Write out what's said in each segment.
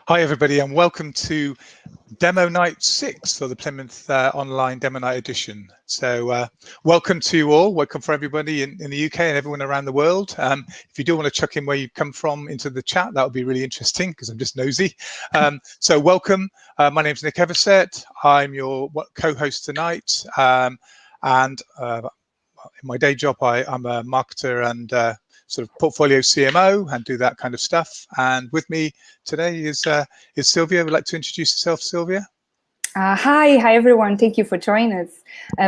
Hi everybody and welcome to Demo Night 6 for the Plymouth Online Demo Night Edition. So welcome to you all, welcome for everybody in the UK and everyone around the world. If you do want to chuck in where you come from into the chat, that would be really interesting because I'm just nosy. So welcome, my name's Nick Eversett, I'm your co-host tonight, and in my day job I'm a marketer and sort of portfolio CMO and do that kind of stuff. And with me today is Sylvia. Would you like to introduce yourself, Sylvia? Hi everyone. Thank you for joining us.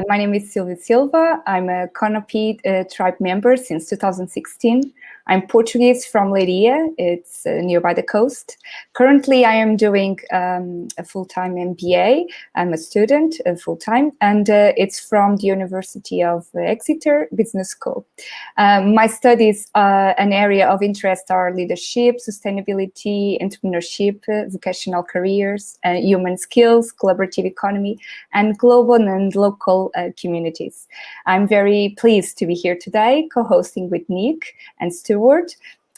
My name is Sylvia Silva. I'm a Canopy tribe member since 2016. I'm Portuguese from Leiria. It's nearby the coast. Currently, I am doing a full-time MBA. I'm a student full-time, and it's from the University of Exeter Business School. My studies, an area of interest are leadership, sustainability, entrepreneurship, vocational careers, human skills, collaborative economy, and global and local communities. I'm very pleased to be here today, co-hosting with Nick and Stuart.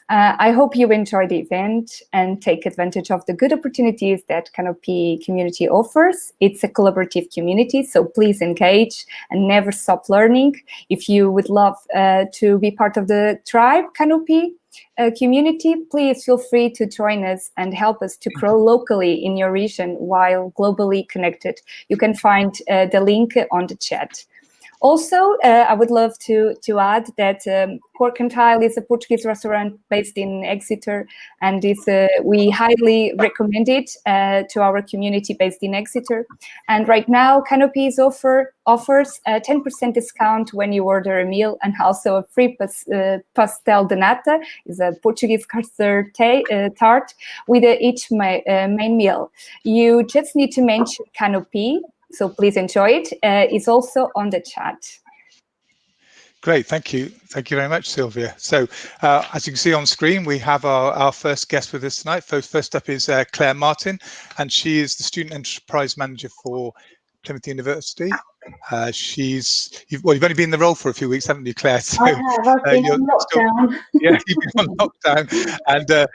I hope you enjoy the event and take advantage of the good opportunities that Canopy community offers. It's a collaborative community, so please engage and never stop learning. If you would love to be part of the tribe Canopy community, please feel free to join us and help us to grow locally in your region while globally connected. You can find the link on the chat. Also, I would love to add that Cork and Tile is a Portuguese restaurant based in Exeter, and we highly recommend it to our community based in Exeter. And right now, Canopy offers a 10% discount when you order a meal, and also a free pastel de nata, is a Portuguese custard tart with each main meal. You just need to mention Canopy. So please enjoy it. It's also on the chat. Great, thank you. Thank you very much, Sylvia. So as you can see on screen, we have our first guest with us tonight. First up is Claire Martin, and she is the Student Enterprise Manager for Plymouth University. You've only been in the role for a few weeks, haven't you, Claire? So, I have. I've been on lockdown. Yeah, you've been on lockdown, and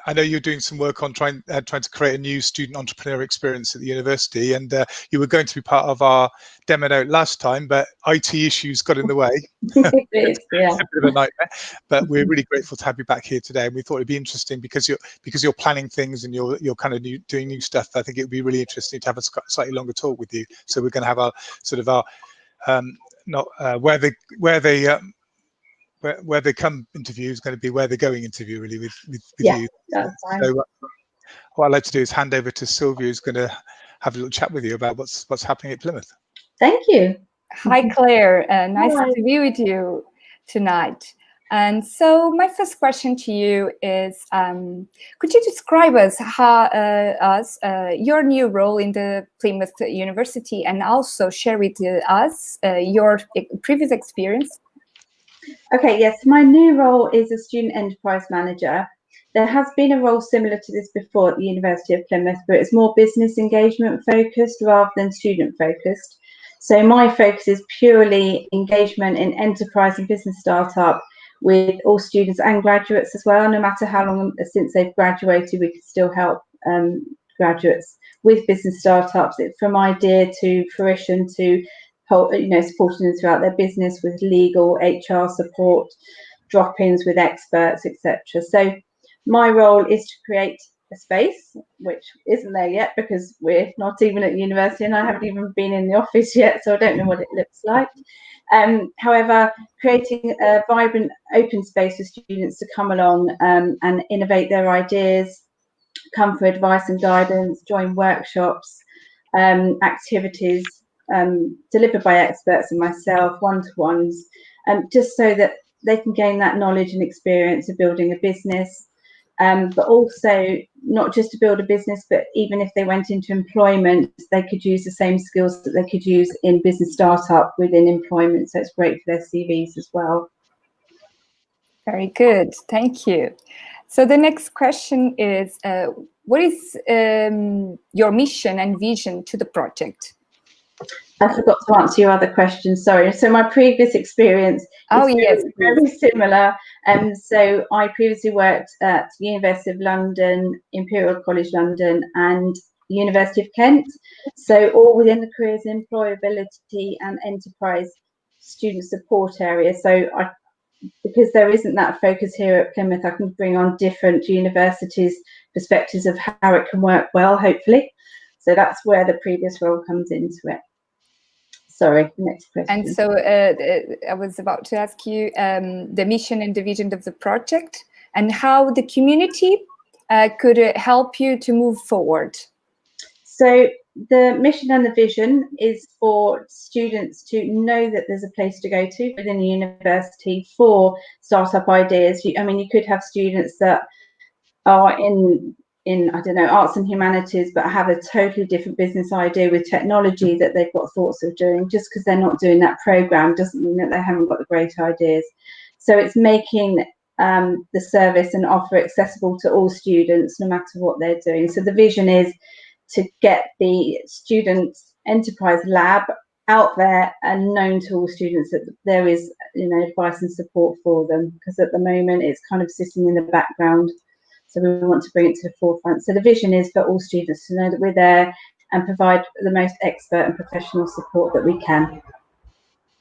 I know you're doing some work on trying to create a new student entrepreneur experience at the university, and you were going to be part of our demo note last time, but IT issues got in the way. It's a bit of a nightmare, but we're really grateful to have you back here today, and we thought it'd be interesting because you're planning things and you're kind of doing new stuff. I think it would be really interesting to have a slightly longer talk with you. So we're going to have our sort of our where they come interview is going to be where they're going interview, really, with you. That's fine. So what I'd like to do is hand over to Sylvia, who's going to have a little chat with you about what's happening at Plymouth. Thank you. Hi, Claire. Nice to be with you tonight. And so my first question to you is, could you describe your new role in the Plymouth University, and also share with us your previous experience? Okay, yes, my new role is a Student Enterprise Manager. There has been a role similar to this before at the University of Plymouth, but it's more business engagement focused rather than student focused. So my focus is purely engagement in enterprise and business startup with all students and graduates as well. No matter how long since they've graduated, we can still help graduates with business startups, from idea to fruition to supporting them throughout their business with legal, HR support, drop-ins with experts, etc. So my role is to create a space, which isn't there yet because we're not even at university and I haven't even been in the office yet, so I don't know what it looks like. However, creating a vibrant open space for students to come along and innovate their ideas, come for advice and guidance, join workshops, activities delivered by experts and myself, one-to-ones, just so that they can gain that knowledge and experience of building a business, but also not just to build a business, but even if they went into employment, they could use the same skills that they could use in business startup within employment. So it's great for their CVs as well. Very good, thank you. So the next question is, what is your mission and vision to the project? I forgot to answer your other question, sorry. So my previous experience is yes, very similar. So I previously worked at University of London, Imperial College London, and University of Kent. So all within the careers employability and enterprise student support area. So because there isn't that focus here at Plymouth, I can bring on different universities' perspectives of how it can work well, hopefully. So that's where the previous role comes into it. Sorry, next question. And so I was about to ask you the mission and the vision of the project and how the community could help you to move forward. So the mission and the vision is for students to know that there's a place to go to within the university for startup ideas. I mean, you could have students that are in I don't know, arts and humanities, but have a totally different business idea with technology that they've got thoughts of doing. Just because they're not doing that program doesn't mean that they haven't got the great ideas. So it's making the service and offer accessible to all students, no matter what they're doing. So the vision is to get the students' enterprise lab out there and known to all students that there is, advice and support for them, because at the moment it's kind of sitting in the background. So we want to bring it to the forefront. So the vision is for all students to know that we're there and provide the most expert and professional support that we can.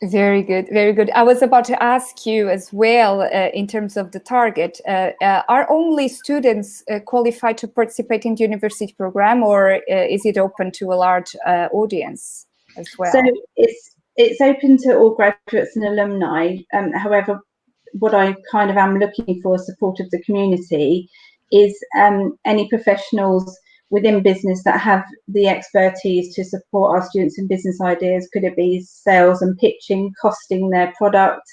Very good, very good. I was about to ask you as well, in terms of the target, are only students qualified to participate in the university program, or is it open to a large audience as well? So it's open to all graduates and alumni. However, what I kind of am looking for, support of the community, is any professionals within business that have the expertise to support our students in business ideas. Could it be sales and pitching, costing their product?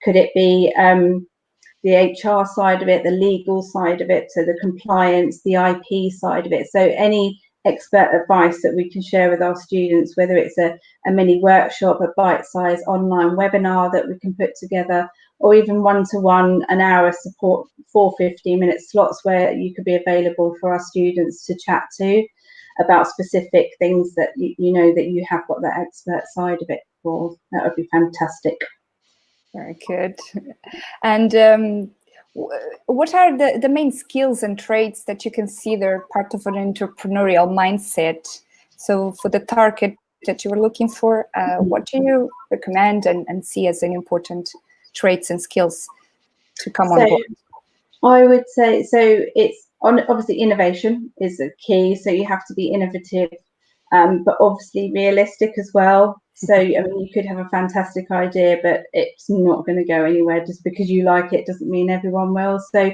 Could it be the HR side of it, the legal side of it, so the compliance, the IP side of it? So any expert advice that we can share with our students, whether it's a mini workshop, a bite-sized online webinar that we can put together, or even one-to-one, an hour support, 4 15-minute slots where you could be available for our students to chat to about specific things that you know that you have got that expert side of it for. That would be fantastic. Very good. And what are the main skills and traits that you consider part of an entrepreneurial mindset? So for the target that you were looking for, what do you recommend and see as an important traits and skills to come on board? I would say, so it's obviously innovation is a key. So you have to be innovative, but obviously realistic as well. So, I mean, you could have a fantastic idea, but it's not going to go anywhere. Just because you like it doesn't mean everyone will. So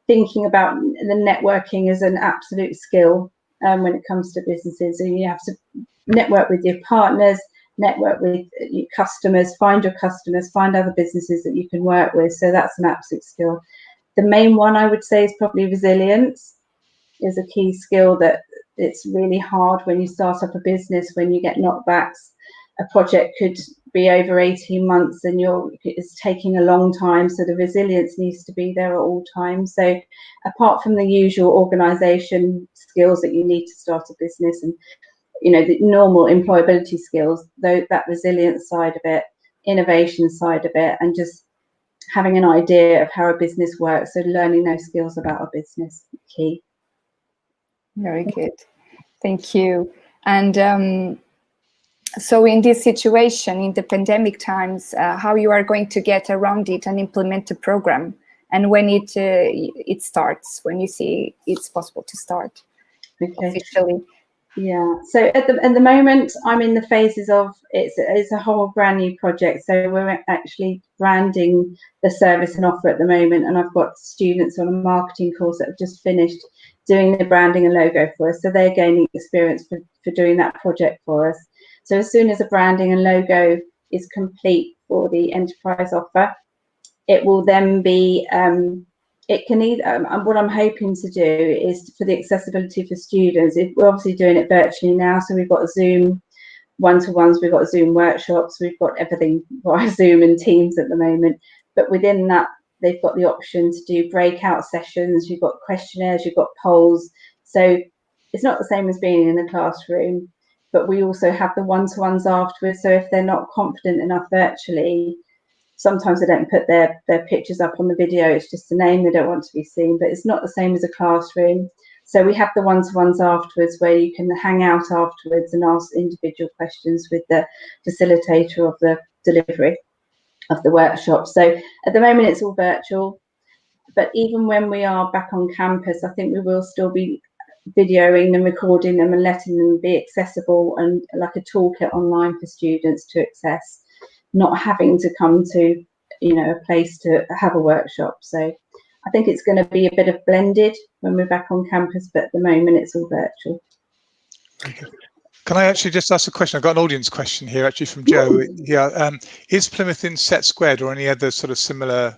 thinking about the networking is an absolute skill when it comes to businesses. And you have to network with your partners, network with your customers, find other businesses that you can work with. So that's an absolute skill. The main one I would say is probably resilience is a key skill that it's really hard when you start up a business, when you get knockbacks. A project could be over 18 months and it's taking a long time. So the resilience needs to be there at all times. So apart from the usual organisation skills that you need to start a business and, the normal employability skills, though, that resilience side of it, innovation side of it, and just having an idea of how a business works. So learning those skills about a business is key. Very good. Thank you. And so in this situation, in the pandemic times, how you are going to get around it and implement the program, and when it starts, when you see it's possible to start officially? Yeah, so at the moment I'm in the phases of it's a whole brand new project. So we're actually branding the service and offer at the moment, and I've got students on a marketing course that have just finished doing the branding and logo for us. So they're gaining experience for doing that project for us. So as soon as the branding and logo is complete for the enterprise offer, it will then be it can either what I'm hoping to do is for the accessibility for students. We're obviously doing it virtually now, so we've got Zoom one-to-ones, we've got Zoom workshops, we've got everything via Zoom and Teams at the moment. But within that, they've got the option to do breakout sessions, you've got questionnaires, you've got polls. So it's not the same as being in a classroom. but we also have the one-to-ones afterwards. So if they're not confident enough virtually, sometimes they don't put their pictures up on the video. It's just a name, they don't want to be seen, but it's not the same as a classroom. So we have the one-to-ones afterwards where you can hang out afterwards and ask individual questions with the facilitator of the delivery of the workshop. So at the moment it's all virtual, but even when we are back on campus, I think we will still be videoing and recording them and letting them be accessible and like a toolkit online for students to access, not having to come to, you know, a place to have a workshop. So I think it's going to be a bit of blended when we're back on campus, but at the moment it's all virtual. Okay. Can I actually just ask a question? I've got an audience question here actually from Joe. Yeah, is Plymouth in Set Squared or any other sort of similar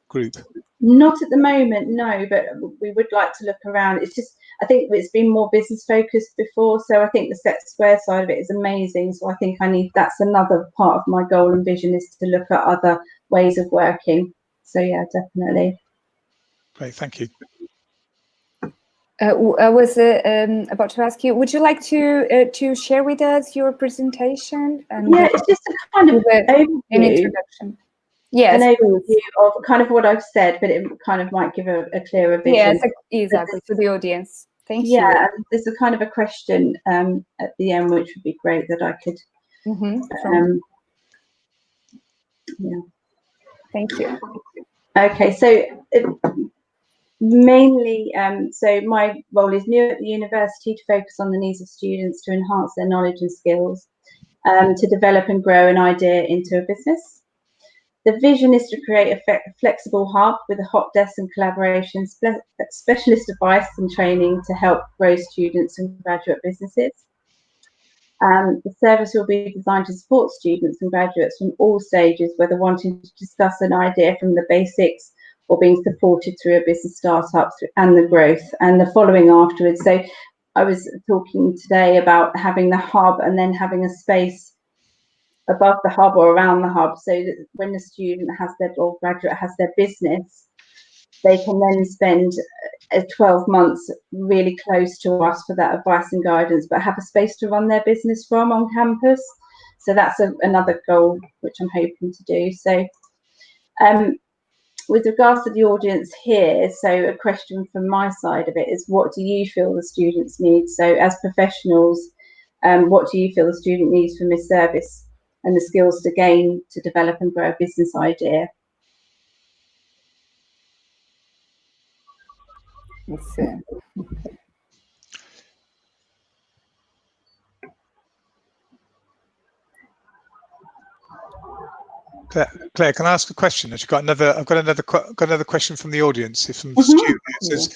group? Not at the moment, no, but we would like to look around. It's just, I think it's been more business focused before, so I think the Set Square side of it is amazing. So I think that's another part of my goal and vision, is to look at other ways of working. So yeah, definitely. Great, thank you. I was about to ask you, would you like to share with us your presentation? And yeah, it's just a kind of overview, an introduction. Yes, an overview of kind of what I've said, but it kind of might give a clearer vision. Yes, exactly, to the audience. Thank you. Yeah, there's a kind of a question at the end, which would be great that I could. Yeah. Thank you. Okay, so mainly, so my role is new at the university to focus on the needs of students to enhance their knowledge and skills, to develop and grow an idea into a business. The vision is to create a flexible hub with a hot desk and collaboration, specialist advice and training to help grow students and graduate businesses. The service will be designed to support students and graduates from all stages, whether wanting to discuss an idea from the basics or being supported through a business startup and the growth and the following afterwards. So I was talking today about having the hub and then having a space above the hub or around the hub, so that when the student has their, or graduate has their business, they can then spend 12 months really close to us for that advice and guidance, but have a space to run their business from on campus. So that's another goal which I'm hoping to do. So with regards to the audience here, so a question from my side of it is, what do you feel the students need? So as professionals, what do you feel the student needs from this service and the skills to gain to develop and grow a business idea? Let's see. Claire, can I ask a question? I've got another question from the audience. From Stu, it says,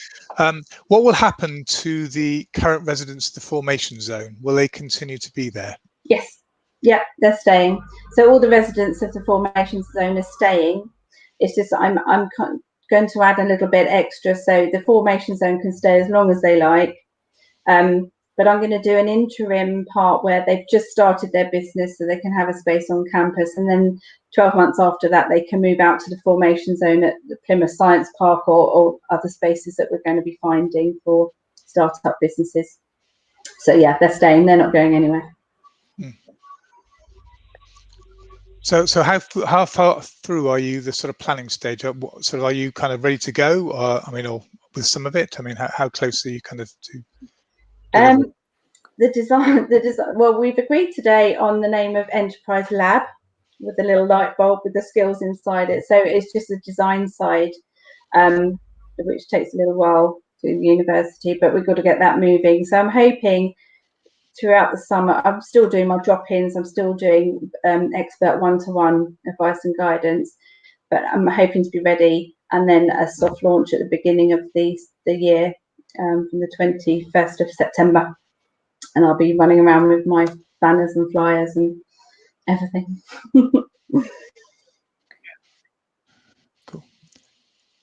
what will happen to the current residents of the formation zone? Will they continue to be there? Yes, yeah, they're staying. So all the residents of the formation zone are staying. It's just I'm going to add a little bit extra, so the formation zone can stay as long as they like. But I'm going to do an interim part where they've just started their business so they can have a space on campus, and then 12 months after that they can move out to the formation zone at the Plymouth Science Park or other spaces that we're going to be finding for startup businesses. So yeah, they're staying, they're not going anywhere. So how far through are you the sort of planning stage? Sort of, are you kind of ready to go, or I mean, or with some of it? I mean, how close are you kind of to? The design. Well, we've agreed today on the name of Enterprise Lab with a little light bulb with the skills inside it. So it's just the design side, which takes a little while to the university, but we've got to get that moving. So I'm hoping throughout the summer, I'm still doing my drop-ins, I'm still doing expert one-to-one advice and guidance, but I'm hoping to be ready, and then a soft launch at the beginning of the year, from the 21st of September, and I'll be running around with my banners and flyers and everything. Cool.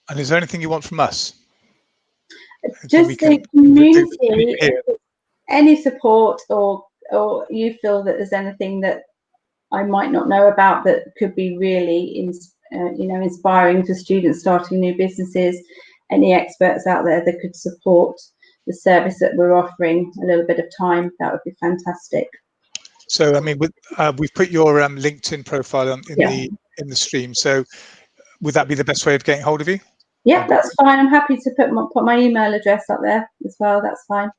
And is there anything you want from us? Just the community, any support, or you feel that there's anything that I might not know about that could be really inspiring for students starting new businesses, any experts out there that could support the service that we're offering a little bit of time, that would be fantastic. So I mean, we've put your LinkedIn profile on Yeah. in the stream. So would that be the best way of getting hold of you? Yeah, that's fine. I'm happy to put my email address up there as well. That's fine.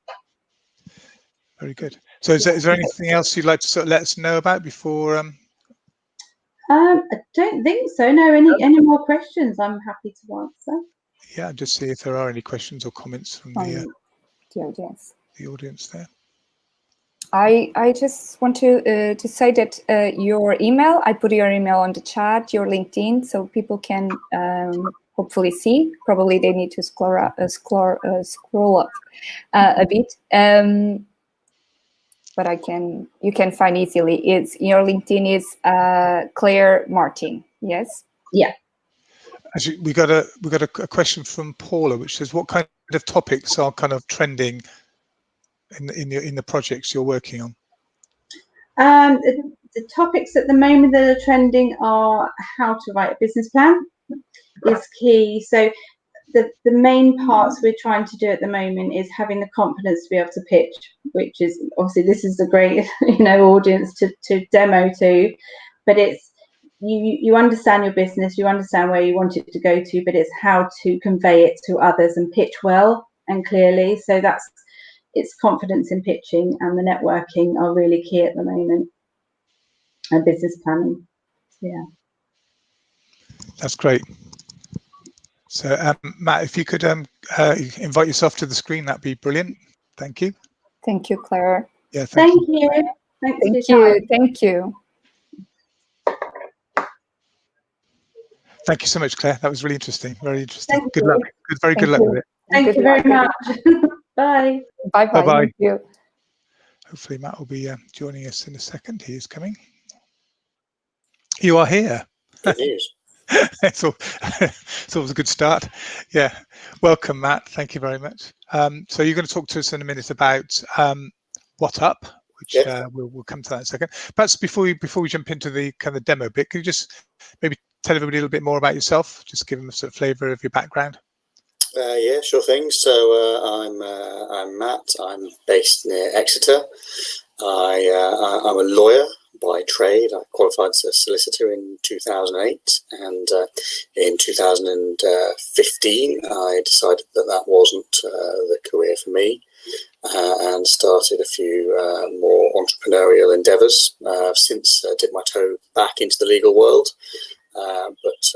Very good. So is there anything else you'd like to sort of let us know about before? I don't think so. No, any more questions? I'm happy to answer. Yeah, just see if there are any questions or comments from the audience. The audience there. I just want to say that your email, I put your email on the chat, your LinkedIn, so people can hopefully see. Probably they need to scroll up a bit. But you can find easily. It's your LinkedIn is Claire Martin. Yes. Yeah. Actually, we got a question from Paula, which says, "What kind of topics are kind of trending in the projects you're working on?" The topics at the moment that are trending are how to write a business plan is key. So the main parts we're trying to do at the moment is having the confidence to be able to pitch, which is obviously this is a great audience to demo to, but it's you understand your business, you understand where you want it to go to, but it's how to convey it to others and pitch well and clearly. So it's confidence in pitching and the networking are really key at the moment, and business planning. Yeah. That's great. So Matt, if you could invite yourself to the screen, that'd be brilliant. Thank you. Thank you, Claire. Yeah, thank you. Thank you. Thank you. Thank you so much, Claire. That was really interesting. Very interesting. Thank Good you. luck. Good luck with it. Thank you very much. Bye. Bye. Bye. Thank you. Hopefully Matt will be joining us in a second. He is coming. You are here. Good news. it's always a good start. Yeah. Welcome, Matt. Thank you very much. So you're going to talk to us in a minute about What Up, which we'll come to that in a second. Perhaps before we jump into the kind of demo bit, could you just maybe tell everybody a little bit more about yourself? Just give them a sort of flavour of your background. Yeah, sure thing. So I'm Matt. I'm based near Exeter. I'm a lawyer by trade. I qualified as a solicitor in 2008, and in 2015 I decided that wasn't the career for me, and started a few more entrepreneurial endeavours. I've since dipped my toe back into the legal world, but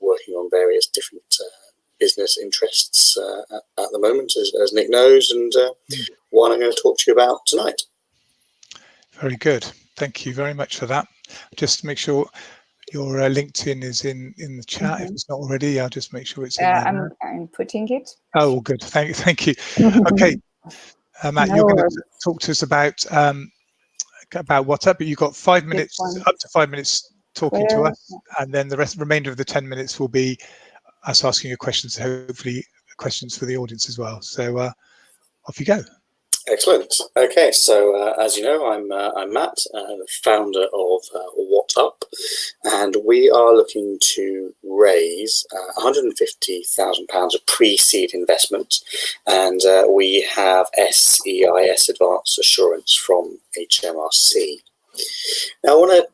working on various different business interests at the moment, as Nick knows, and one I'm going to talk to you about tonight. Very good. Thank you very much for that. Just to make sure your LinkedIn is in the chat. If it's not already, I'll just make sure it's in there. I'm putting it. Oh, good. Thank you. Okay, Matt, you're going to talk to us about What Up, but you've got 5 minutes, up to 5 minutes talking to us, and then the remainder of the 10 minutes will be us asking you questions, hopefully questions for the audience as well. So off you go. Excellent. Okay, so as you know, I'm Matt, the founder of What Up, and we are looking to raise £150,000 of pre-seed investment, and we have SEIS Advanced Assurance from HMRC. Now, I want to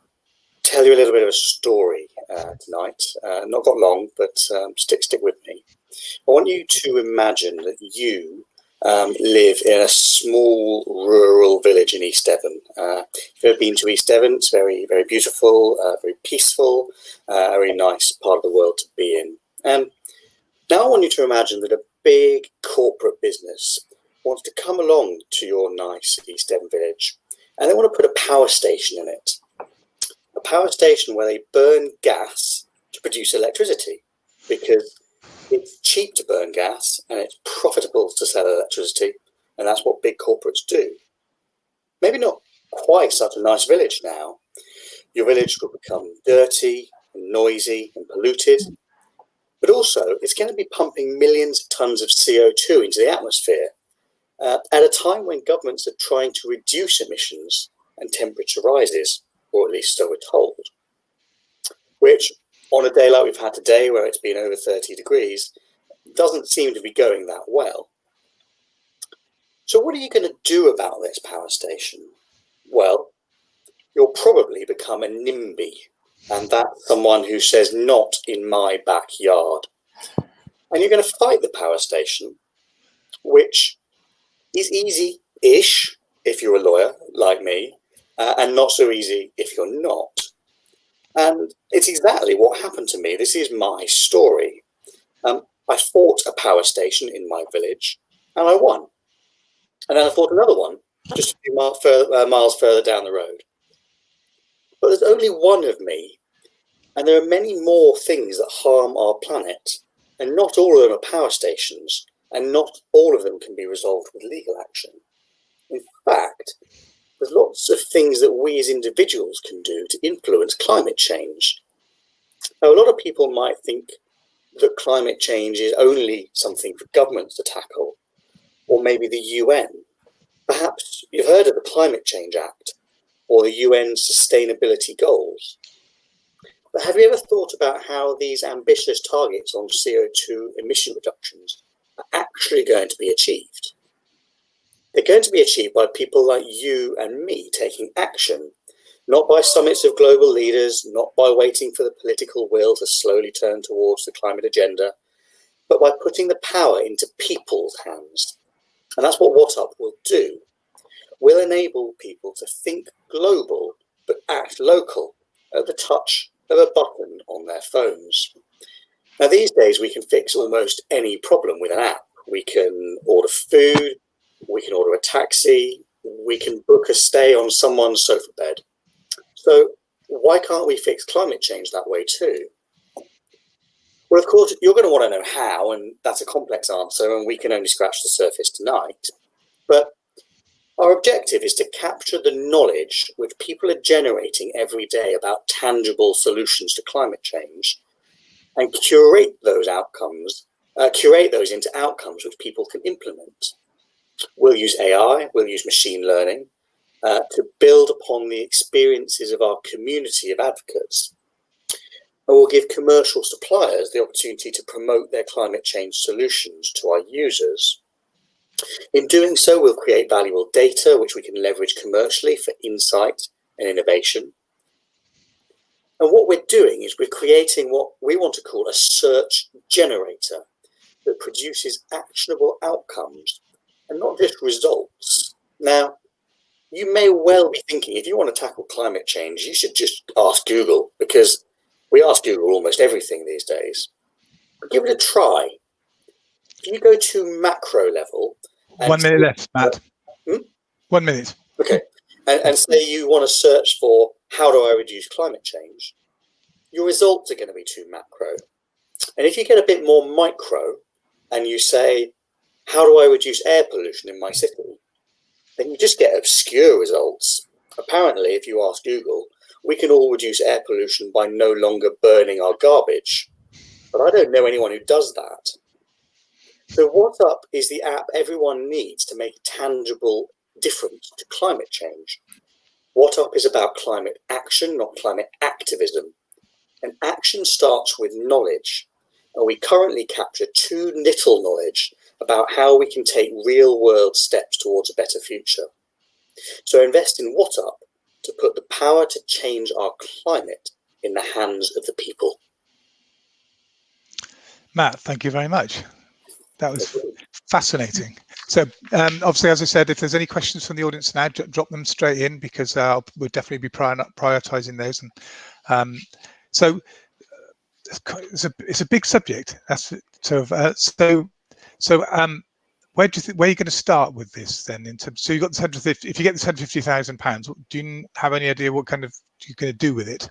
tell you a little bit of a story tonight. Not got long, but stick with me. I want you to imagine that you live in a small rural village in East Devon. If you've ever been to East Devon, it's very, very beautiful, very peaceful, a really nice part of the world to be in. And now I want you to imagine that a big corporate business wants to come along to your nice East Devon village, and they want to put a power station in it. A power station where they burn gas to produce electricity, because it's cheap to burn gas and it's profitable to sell electricity, and that's what big corporates do. Maybe not quite such a nice village now. Your village will become dirty and noisy and polluted, but also it's going to be pumping millions of tons of CO2 into the atmosphere at a time when governments are trying to reduce emissions and temperature rises, or at least so we're told, which on a day like we've had today, where it's been over 30 degrees, doesn't seem to be going that well. So what are you going to do about this power station? Well, you'll probably become a NIMBY, and that's someone who says, not in my backyard. And you're going to fight the power station, which is easy-ish if you're a lawyer like me, and not so easy if you're not. And it's exactly what happened to me. This is my story. I fought a power station in my village, and I won. And then I fought another one just a few miles further down the road. But there's only one of me, and there are many more things that harm our planet, and not all of them are power stations, and not all of them can be resolved with legal action. In fact, there's lots of things that we as individuals can do to influence climate change. Now, a lot of people might think that climate change is only something for governments to tackle, or maybe the UN. Perhaps you've heard of the Climate Change Act or the UN Sustainability Goals. But have you ever thought about how these ambitious targets on CO2 emission reductions are actually going to be achieved? They're going to be achieved by people like you and me taking action, not by summits of global leaders, not by waiting for the political will to slowly turn towards the climate agenda, but by putting the power into people's hands. And that's what WhatUp will do. We'll enable people to think global, but act local at the touch of a button on their phones. Now, these days, we can fix almost any problem with an app. We can order food, we can order a taxi, we can book a stay on someone's sofa bed. So why can't we fix climate change that way too? Well, of course, you're going to want to know how, and that's a complex answer, and we can only scratch the surface tonight. But our objective is to capture the knowledge which people are generating every day about tangible solutions to climate change, and curate those into outcomes which people can implement. We'll use AI, we'll use machine learning to build upon the experiences of our community of advocates. And we'll give commercial suppliers the opportunity to promote their climate change solutions to our users. In doing so, we'll create valuable data which we can leverage commercially for insight and innovation. And what we're doing is we're creating what we want to call a search generator that produces actionable outcomes and not just results. Now, you may well be thinking, if you want to tackle climate change, you should just ask Google, because we ask Google almost everything these days. But give it a try. If you go to macro level... 1 minute left, Matt. 1 minute. Okay. And say you want to search for, how do I reduce climate change? Your results are going to be too macro. And if you get a bit more micro, and you say, how do I reduce air pollution in my city? Then you just get obscure results. Apparently, if you ask Google, we can all reduce air pollution by no longer burning our garbage. But I don't know anyone who does that. So WhatUp is the app everyone needs to make a tangible difference to climate change. WhatUp is about climate action, not climate activism. And action starts with knowledge. And we currently capture too little knowledge about how we can take real-world steps towards a better future. So invest in WhatUp to put the power to change our climate in the hands of the people. Matt, thank you very much. That was fascinating. So obviously, as I said, if there's any questions from the audience now, drop them straight in, because we'll definitely be prioritizing those. And so it's a big subject. That's where are you going to start with this then? In terms, so you got this 150. If you get this £150,000, do you have any idea what kind of you're going to do with it?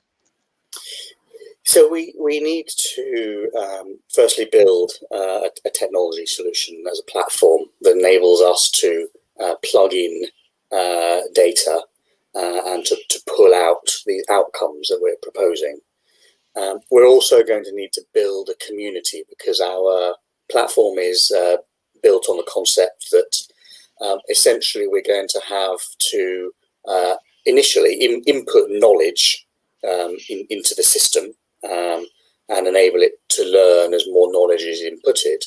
So we need to firstly build a technology solution as a platform that enables us to plug in data and to pull out the outcomes that we're proposing. We're also going to need to build a community, because our platform is built on the concept that essentially we're going to have to initially input knowledge into the system and enable it to learn as more knowledge is inputted,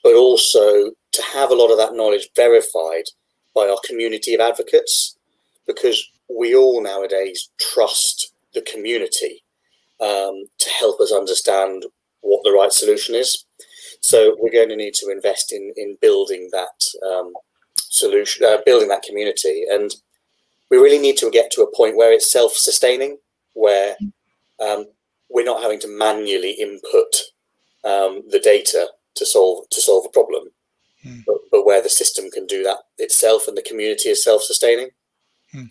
but also to have a lot of that knowledge verified by our community of advocates, because we all nowadays trust the community to help us understand what the right solution is. So we're going to need to invest in building that solution, building that community, and we really need to get to a point where it's self-sustaining, where we're not having to manually input the data to solve a problem, but where the system can do that itself and the community is self-sustaining.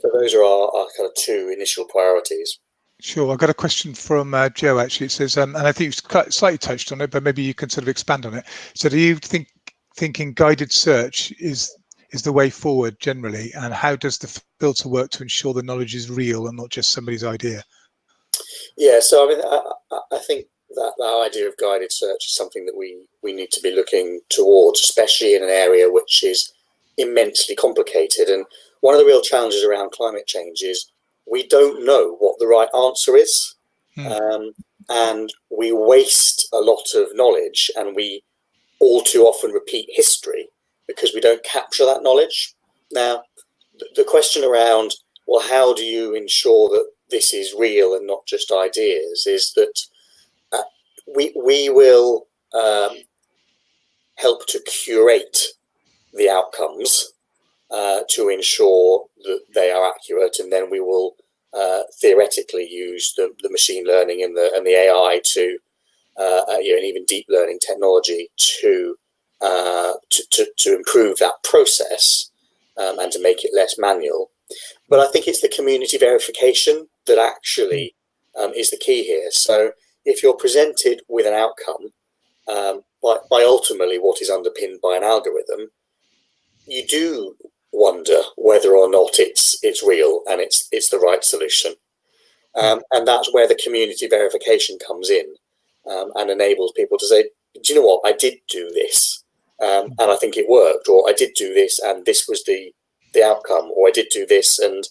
So those are our kind of two initial priorities. Sure. I've got a question from Joe, actually. It says, and I think you've slightly touched on it, but maybe you can sort of expand on it. So do you thinking guided search is the way forward generally, and how does the filter work to ensure the knowledge is real and not just somebody's idea? Yeah, so I mean, I think that idea of guided search is something that we need to be looking towards, especially in an area which is immensely complicated. And one of the real challenges around climate change is we don't know what the right answer is, and we waste a lot of knowledge, and we all too often repeat history because we don't capture that knowledge. Now, the question around, well, how do you ensure that this is real and not just ideas, is that we will help to curate the outcomes to ensure that they are accurate, and then we will theoretically use the machine learning and the AI to and even deep learning technology to improve that process and to make it less manual. But I think it's the community verification that actually is the key here. So if you're presented with an outcome by ultimately what is underpinned by an algorithm, you do wonder whether or not it's real and it's the right solution. And that's where the community verification comes in and enables people to say, do you know what, I did do this and I think it worked, or I did do this and this was the outcome, or I did do this and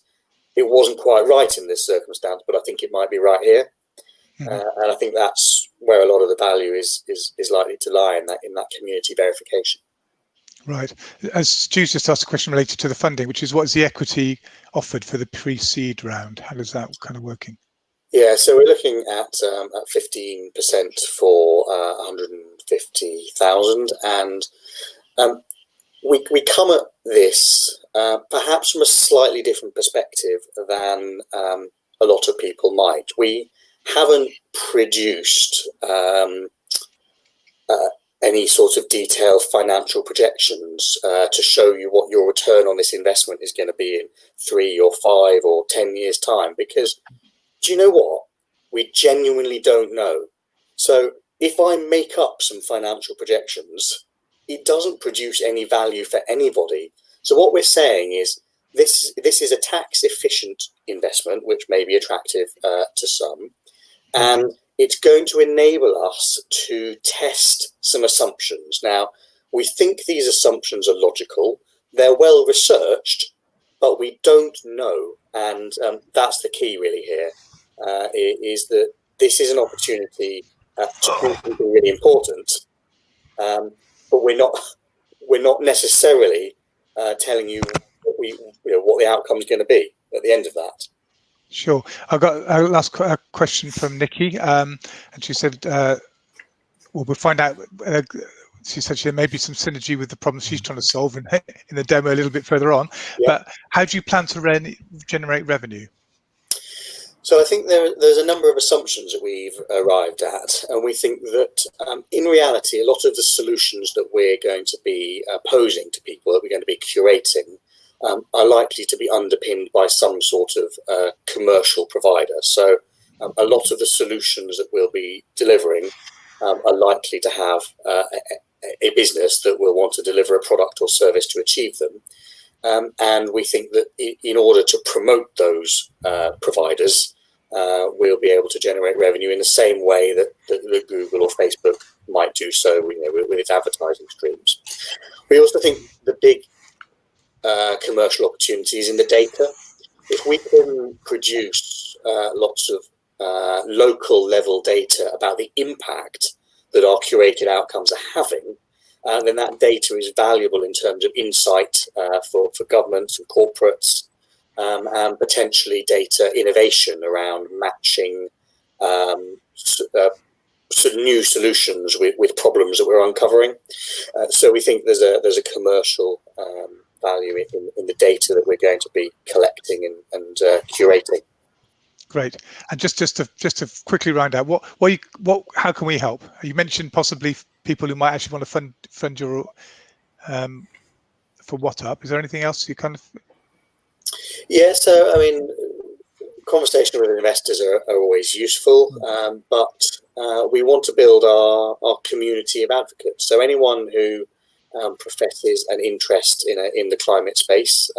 it wasn't quite right in this circumstance, but I think it might be right here. And I think that's where a lot of the value is likely to lie, in that community verification. Right. As Stu's just asked a question related to the funding, which is, what is the equity offered for the pre-seed round? How is that kind of working? Yeah, so we're looking at 15% for 150,000, and we come at this perhaps from a slightly different perspective than a lot of people might. We haven't produced any sort of detailed financial projections to show you what your return on this investment is going to be in 3 or 5 or 10 years' time, because do you know what? We genuinely don't know. So if I make up some financial projections, it doesn't produce any value for anybody. So what we're saying is this is a tax efficient investment, which may be attractive to some, and it's going to enable us to test some assumptions. Now, we think these assumptions are logical, they're well researched, but we don't know. And that's the key really here, is that this is an opportunity to prove something really important, but we're not necessarily telling you what the outcome is going to be at the end of that. Sure. I've got a last question from Nikki, and she said, well, we'll find out. She said there may be some synergy with the problems she's trying to solve in the demo a little bit further on. Yeah. But how do you plan to generate revenue? So I think there's a number of assumptions that we've arrived at, and we think that in reality, a lot of the solutions that we're going to be posing to people, that we're going to be curating, are likely to be underpinned by some sort of commercial provider. So a lot of the solutions that we'll be delivering are likely to have a business that will want to deliver a product or service to achieve them. And we think that in order to promote those providers, we'll be able to generate revenue in the same way that Google or Facebook might do so, with its advertising streams. We also think the big commercial opportunities in the data. If we can produce lots of local level data about the impact that our curated outcomes are having, then that data is valuable in terms of insight for governments and corporates, and potentially data innovation around matching sort of new solutions with problems that we're uncovering. So we think there's a commercial value in the data that we're going to be collecting and curating. Great. And just to quickly round out, how can we help? You mentioned possibly people who might actually want to fund your for WhatUp. Is there anything else you kind of? Yeah, so I mean, conversations with investors are always useful, but we want to build our community of advocates. So anyone who professes an interest in the climate space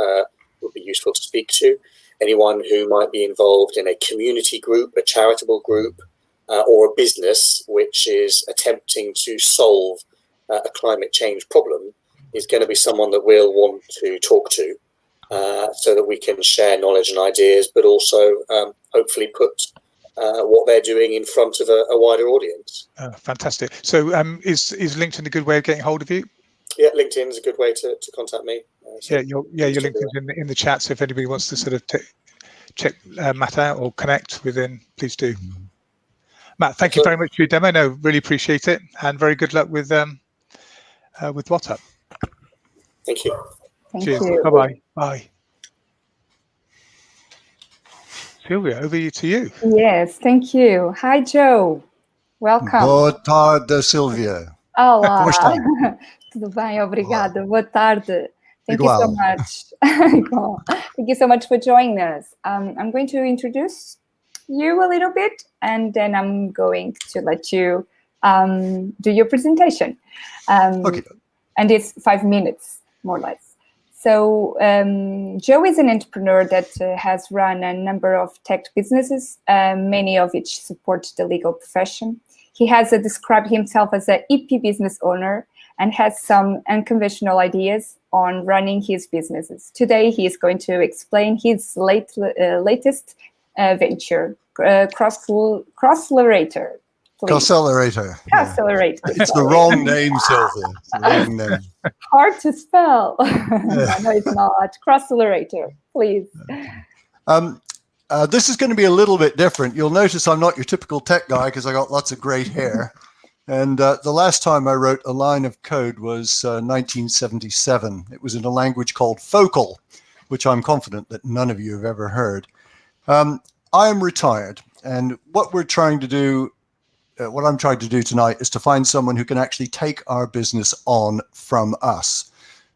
would be useful to speak to. Anyone who might be involved in a community group, a charitable group, or a business which is attempting to solve a climate change problem is going to be someone that we'll want to talk to, so that we can share knowledge and ideas, but also hopefully put what they're doing in front of a wider audience. Fantastic. So is LinkedIn a good way of getting hold of you? Yeah, LinkedIn is a good way to contact me. So your LinkedIn's in the chat. So if anybody wants to sort of check Matt out or connect within, please do. Matt, thank you very much for your demo. No, really appreciate it, and very good luck with WhatUp. Thank you. Cheers. Bye-bye. Bye. Sylvia, over to you. Yes, thank you. Hi, Joe. Welcome. Boa tarde, Sylvia. Olá. Como está? Tudo bem, obrigada. Olá. Boa tarde. Thank Igual. you so much. Thank you so much for joining us. I'm going to introduce you a little bit, and then I'm going to let you do your presentation. Okay. And it's 5 minutes, more or less. So Joe is an entrepreneur that has run a number of tech businesses, many of which support the legal profession. He has described himself as an EP business owner and has some unconventional ideas on running his businesses. Today, he is going to explain his latest venture, Crosslerator. Crosslerator. Crosslerator. Yeah. It's the wrong name, Sylvia. It's the wrong name. Hard to spell. No, it's not. Crosslerator, please. This is going to be a little bit different. You'll notice I'm not your typical tech guy because I got lots of great hair. And the last time I wrote a line of code was 1977. It was in a language called Focal, which I'm confident that none of you have ever heard. I am retired, and what I'm trying to do tonight is to find someone who can actually take our business on from us.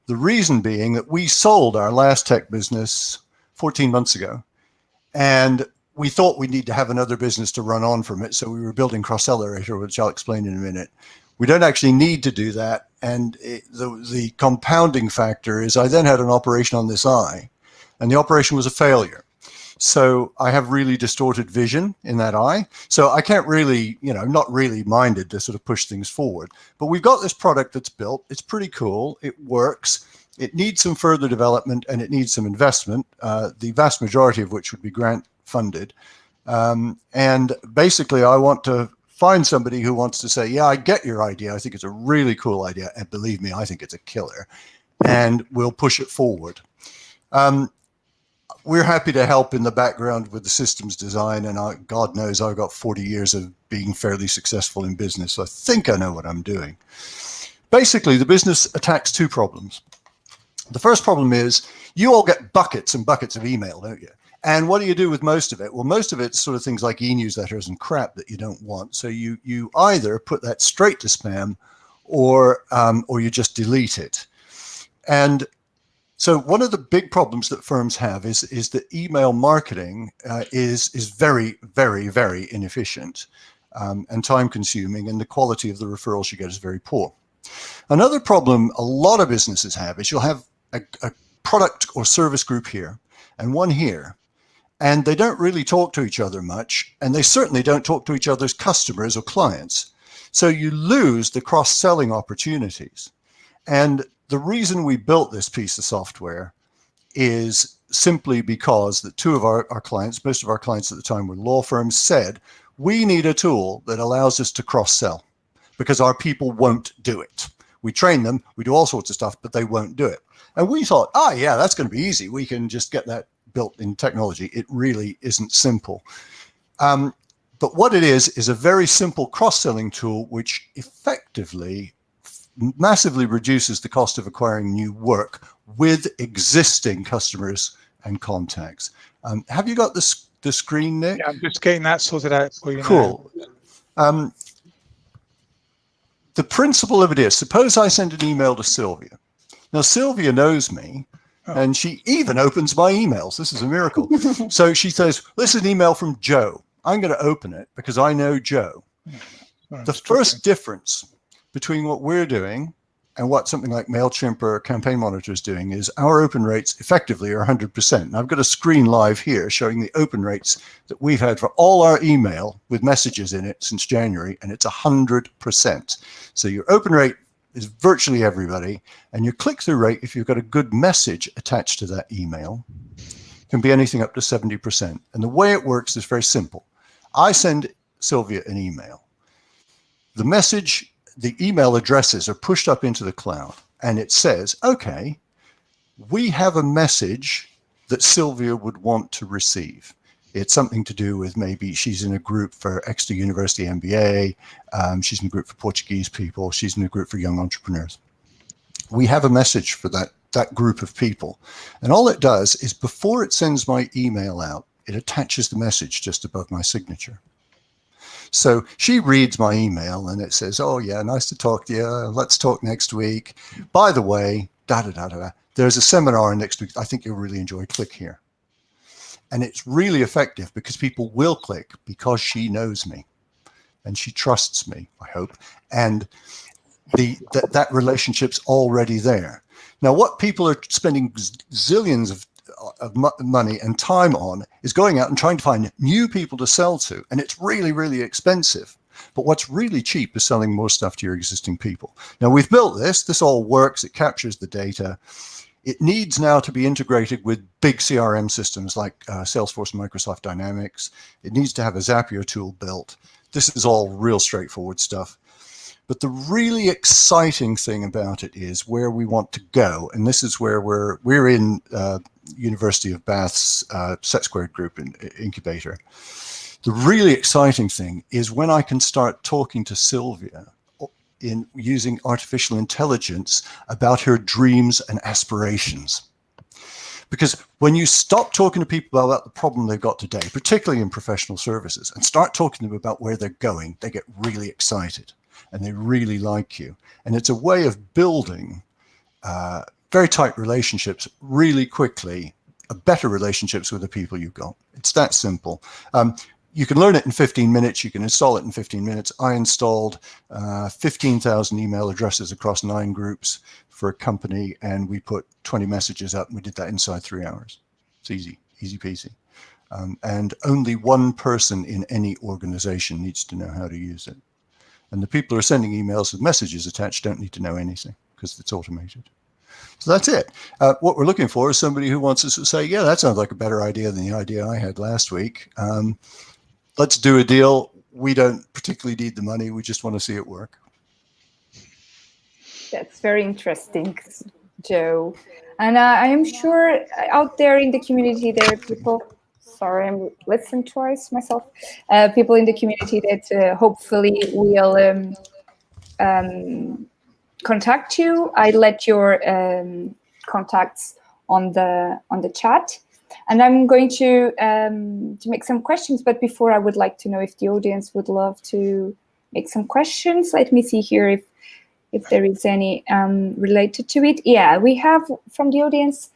The reason being that we sold our last tech business 14 months ago, and we thought we'd need to have another business to run on from it. So we were building Crosslerator, which I'll explain in a minute. We don't actually need to do that. And the compounding factor is I then had an operation on this eye, and the operation was a failure. So I have really distorted vision in that eye. So I can't really, not really minded to sort of push things forward. But we've got this product that's built. It's pretty cool. It works. It needs some further development, and it needs some investment, the vast majority of which would be grant funded. And basically, I want to find somebody who wants to say, yeah, I get your idea. I think it's a really cool idea. And believe me, I think it's a killer. And we'll push it forward. We're happy to help in the background with the systems design. And God knows I've got 40 years of being fairly successful in business. So I think I know what I'm doing. Basically, the business attacks two problems. The first problem is you all get buckets and buckets of email, don't you? And what do you do with most of it? Well, most of it's sort of things like e-newsletters and crap that you don't want. So you either put that straight to spam or you just delete it. And so one of the big problems that firms have is that email marketing is very, very, very inefficient and time consuming, and the quality of the referrals you get is very poor. Another problem a lot of businesses have is you'll have a product or service group here and one here, and they don't really talk to each other much, and they certainly don't talk to each other's customers or clients. So you lose the cross-selling opportunities. And the reason we built this piece of software is simply because the two of our clients, most of our clients at the time were law firms, said, we need a tool that allows us to cross-sell because our people won't do it. We train them, we do all sorts of stuff, but they won't do it. And we thought, yeah, that's going to be easy. We can just get that built in technology. It really isn't simple. But what it is a very simple cross-selling tool, which effectively massively reduces the cost of acquiring new work with existing customers and contacts. Have you got the screen, Nick? Yeah, I'm just getting that sorted out for you. Cool. The principle of it is, suppose I send an email to Sylvia. Now, Sylvia knows me, and she even opens my emails. This is a miracle. So she says, this is an email from Joe. I'm going to open it because I know Joe. The first difference between what we're doing and what something like MailChimp or Campaign Monitor is doing is our open rates effectively are 100%. And I've got a screen live here showing the open rates that we've had for all our email with messages in it since January, and it's 100%. So your open rate is virtually everybody, and your click-through rate, if you've got a good message attached to that email, can be anything up to 70%. And the way it works is very simple. I send Sylvia an email. The message, the email addresses are pushed up into the cloud, and it says, okay, we have a message that Sylvia would want to receive. It's something to do with maybe she's in a group for Exeter University MBA, she's in a group for Portuguese people, she's in a group for young entrepreneurs. We have a message for that group of people. And all it does is before it sends my email out, it attaches the message just above my signature. So she reads my email and it says, oh yeah, nice to talk to you. Let's talk next week. By the way, there's a seminar next week. I think you'll really enjoy. Click here. And it's really effective because people will click because she knows me and she trusts me, I hope. And that relationship's already there. Now, what people are spending zillions of money and time on is going out and trying to find new people to sell to. And it's really, really expensive. But what's really cheap is selling more stuff to your existing people. Now, we've built this. This all works. It captures the data. It needs now to be integrated with big CRM systems like Salesforce and Microsoft Dynamics. It needs to have a Zapier tool built. This is all real straightforward stuff. But the really exciting thing about it is where we want to go. And this is where we're in University of Bath's Set Squared Group incubator. The really exciting thing is when I can start talking to Sylvia in using artificial intelligence about her dreams and aspirations. Because when you stop talking to people about the problem they've got today, particularly in professional services, and start talking to them about where they're going, they get really excited and they really like you. And it's a way of building very tight relationships really quickly, better relationships with the people you've got. It's that simple. You can learn it in 15 minutes. You can install it in 15 minutes. I installed 15,000 email addresses across 9 groups for a company, and we put 20 messages up, and we did that inside 3 hours. It's easy, easy peasy. And only one person in any organization needs to know how to use it. And the people who are sending emails with messages attached don't need to know anything because it's automated. So that's it. What we're looking for is somebody who wants us to say, yeah, that sounds like a better idea than the idea I had last week. Let's do a deal. We don't particularly need the money. We just want to see it work. That's very interesting, Joe. And I am sure out there in the community, there are people, sorry, I'm listening twice myself, people in the community that hopefully will contact you. I let your contacts on the chat. And I'm going to make some questions, but before I would like to know if the audience would love to make some questions. Let me see here if there is any related to it. Yeah, we have from the audience,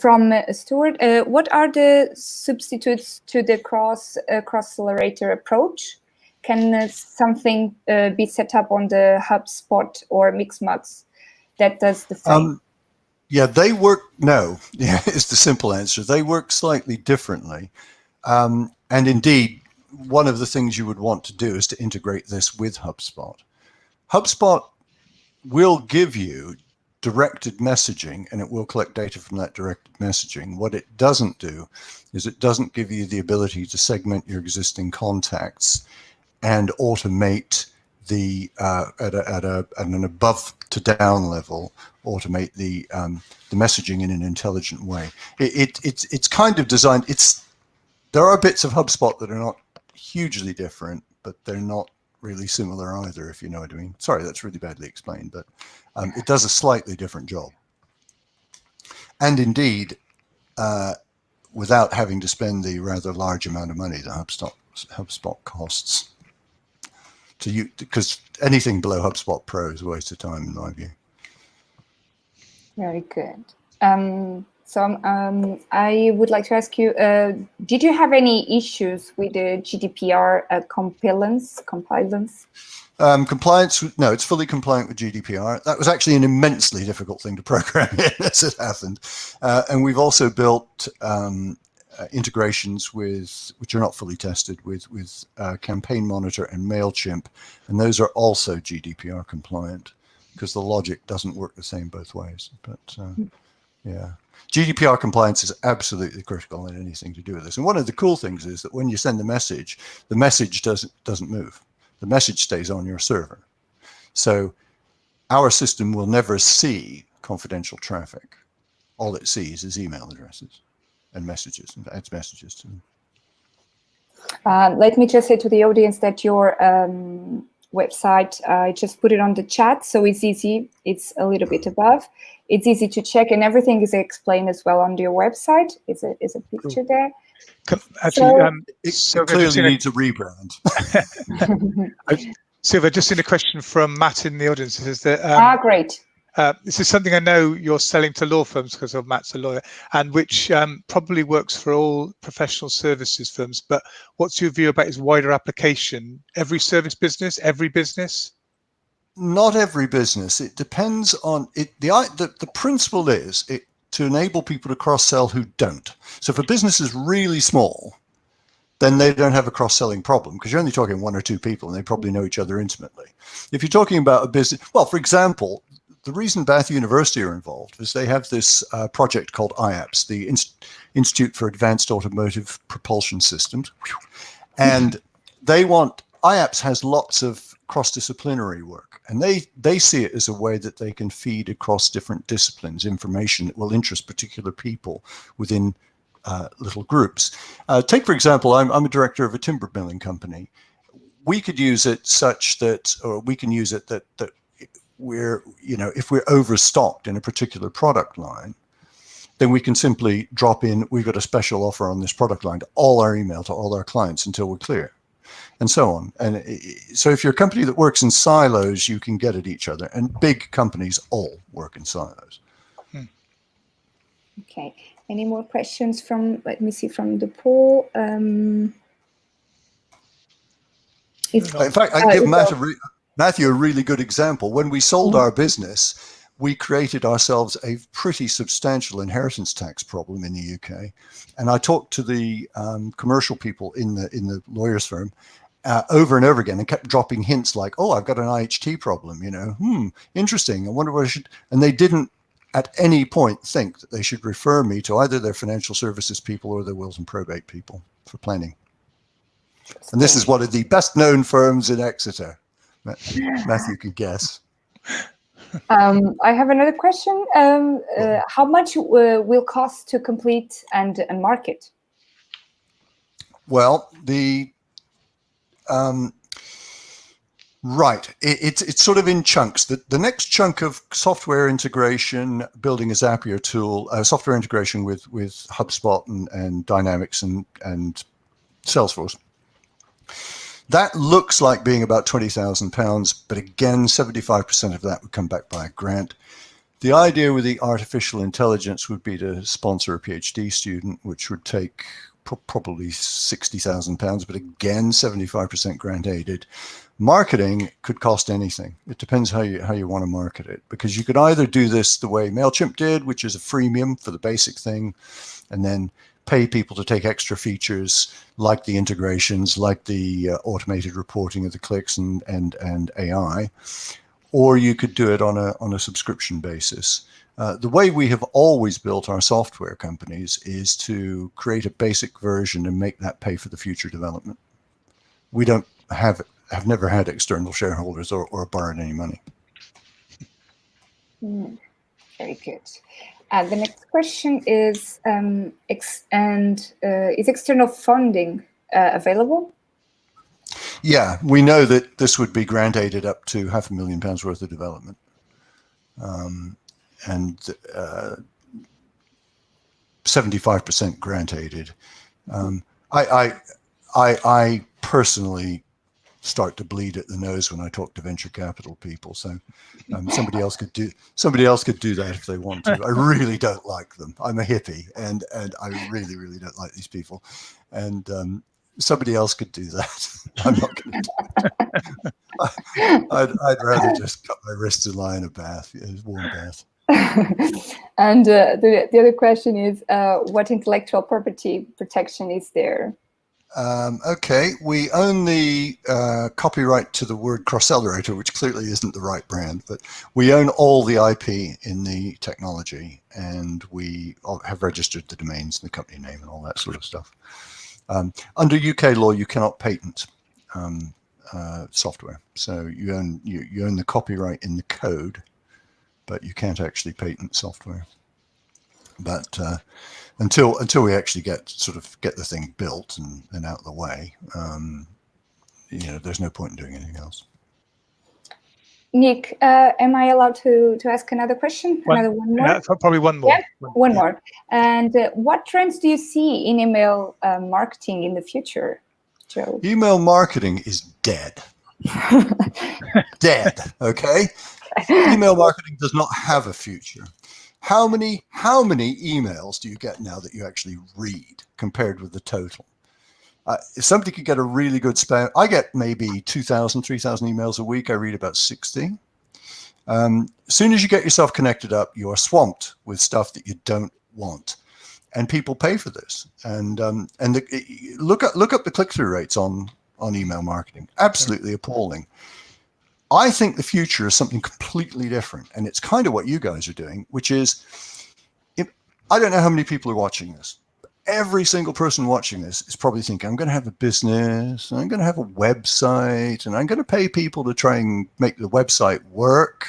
from Stuart, what are the substitutes to the cross-accelerator approach? Can something be set up on the HubSpot or Mixmux that does the same? Yeah, they work, no, yeah, is the simple answer. They work slightly differently. And indeed, one of the things you would want to do is to integrate this with HubSpot. HubSpot will give you directed messaging, and it will collect data from that directed messaging. What it doesn't do is it doesn't give you the ability to segment your existing contacts and automate at an above to down level, automate the messaging in an intelligent way. It's kind of designed. There are bits of HubSpot that are not hugely different, but they're not really similar either, if you know what I mean. Sorry, that's really badly explained, but it does a slightly different job. And indeed, without having to spend the rather large amount of money that HubSpot costs. Because anything below HubSpot Pro is a waste of time, in my view. Very good. I would like to ask you, did you have any issues with the GDPR compliance? Compliance, no, it's fully compliant with GDPR. That was actually an immensely difficult thing to program in, as it happened. And we've also built integrations which are not fully tested with Campaign Monitor and MailChimp, and those are also GDPR compliant because the logic doesn't work the same both ways. But yeah, GDPR compliance is absolutely critical in anything to do with this. And one of the cool things is that when you send the message doesn't move. The message stays on your server. So our system will never see confidential traffic. All it sees is email addresses and messages, and adds messages to them. Let me just say to the audience that your website, I just put it on the chat, so it's easy. It's a little bit above. It's easy to check, and everything is explained as well on your website. Is a picture there. Actually, It Silvia, clearly needs a rebrand. Silvia, just seen a question from Matt in the audience. It says that Great. this is something I know you're selling to law firms because of Matt's a lawyer, and which probably works for all professional services firms. But what's your view about its wider application? Every service business, every business? Not every business. It depends on it. The principle is to enable people to cross-sell who don't. So if a business is really small, then they don't have a cross-selling problem because you're only talking one or two people and they probably know each other intimately. If you're talking about a business, well, for example, the reason Bath University are involved is they have this project called IAPS, the Institute for Advanced Automotive Propulsion Systems. And IAPS has lots of cross-disciplinary work, and they see it as a way that they can feed across different disciplines information that will interest particular people within little groups. Take, for example, I'm a director of a timber milling company. We could use it such that, or we can use it that we're, if we're overstocked in a particular product line, then we can simply drop in, we've got a special offer on this product line to all our email to all our clients until we're clear, and so on. And so if you're a company that works in silos, you can get at each other, and big companies all work in silos. Okay. Any more questions let me see, from the poll? In fact, I give Matthew a really good example. When we sold our business, we created ourselves a pretty substantial inheritance tax problem in the UK. And I talked to the commercial people in the lawyer's firm over and over again and kept dropping hints like, oh, I've got an IHT problem, interesting. I wonder what I should, and they didn't at any point think that they should refer me to either their financial services people or their wills and probate people for planning. And this is one of the best known firms in Exeter. Matthew could guess. I have another question. How much will cost to complete and market? Well, right. It's sort of in chunks. The next chunk of software integration, building a Zapier tool, software integration with HubSpot and Dynamics and Salesforce. That looks like being about £20,000, but again, 75% of that would come back by a grant. The idea with the artificial intelligence would be to sponsor a PhD student, which would take probably £60,000, but again, 75% grant aided. Marketing could cost anything. It depends how you want to market it, because you could either do this the way MailChimp did, which is a freemium for the basic thing, and then pay people to take extra features like the integrations, like the automated reporting of the clicks and AI, or you could do it on a subscription basis. The way we have always built our software companies is to create a basic version and make that pay for the future development. We don't have have never had external shareholders or borrowed any money. Very good. The next question is, is external funding available? Yeah, we know that this would be grant aided up to £500,000 worth of development. And 75% grant aided. I personally start to bleed at the nose when I talk to venture capital people. So somebody else could do that if they want to. I really don't like them. I'm a hippie, and I really, really don't like these people. And somebody else could do that. I'm not going to do it. I'd rather just cut my wrists and lie in a bath, a warm bath. And the other question is, what intellectual property protection is there? Okay, we own the copyright to the word cross-accelerator, which clearly isn't the right brand, but we own all the IP in the technology, and we have registered the domains and the company name and all that sort of stuff. Under UK law, you cannot patent software, so you own the copyright in the code, but you can't actually patent software. But until we actually get the thing built and out of the way, there's no point in doing anything else. Nick, am I allowed to ask another question? One more? Yeah, probably one more. Yeah, one more. And what trends do you see in email marketing in the future, Joe? Email marketing is dead. Dead, okay? Email marketing does not have a future. How many emails do you get now that you actually read compared with the total? If somebody could get a really good spam, I get maybe 2,000, 3,000 emails a week. I read about 60. As soon as you get yourself connected up, you are swamped with stuff that you don't want, and people pay for this. And look up the click-through rates on email marketing. Absolutely appalling. I think the future is something completely different, and it's kind of what you guys are doing, which is, I don't know how many people are watching this. Every single person watching this is probably thinking, I'm going to have a business, and I'm going to have a website, and I'm going to pay people to try and make the website work.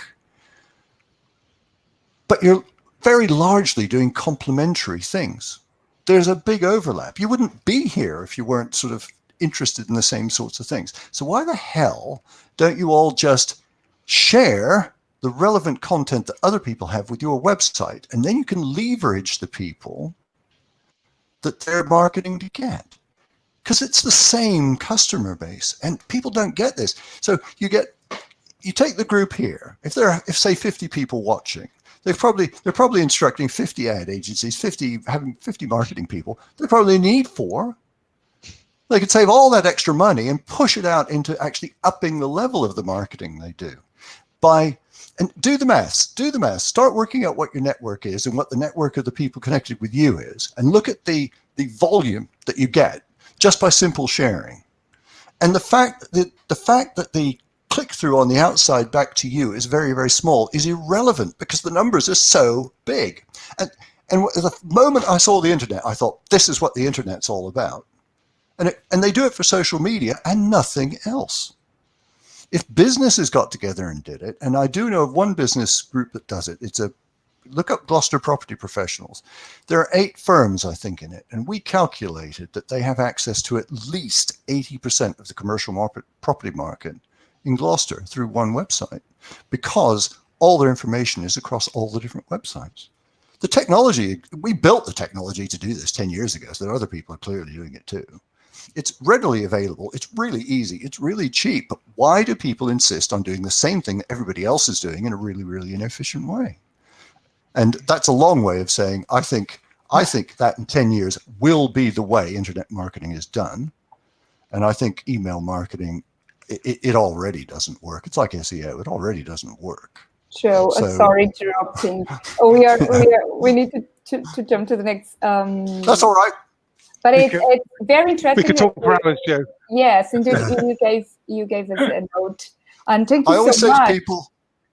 But you're very largely doing complementary things. There's a big overlap. You wouldn't be here if you weren't sort of interested in the same sorts of things. So why the hell don't you all just share the relevant content that other people have with your website, and then you can leverage the people that they're marketing to get? Because it's the same customer base, and people don't get this. So you take the group here. If say 50 people watching, they're probably instructing 50 ad agencies, having 50 marketing people. They probably need 4. They could save all that extra money and push it out into actually upping the level of the marketing they do. And do the maths. Start working out what your network is and what the network of the people connected with you is, and look at the volume that you get just by simple sharing. And the fact that the click-through on the outside back to you is very, very small is irrelevant, because the numbers are so big. And the moment I saw the internet, I thought, this is what the internet's all about. And they do it for social media and nothing else. If businesses got together and did it, and I do know of one business group that does it, look up Gloucester Property Professionals. There are 8 firms, I think, in it, and we calculated that they have access to at least 80% of the commercial property market in Gloucester through one website, because all their information is across all the different websites. The technology, we built the technology to do this 10 years ago, so there are other people are clearly doing it too. It's readily available. It's really easy. It's really cheap. But why do people insist on doing the same thing that everybody else is doing in a really, really inefficient way? And that's a long way of saying, I think that in 10 years will be the way internet marketing is done. And I think email marketing, it already doesn't work. It's like SEO. It already doesn't work. Joe, sorry interrupting. We need to jump to the next. That's all right. But it's very interesting. We could talk for hours, Joe. Yes, indeed. You gave us a note, and thank you so much. I always say to people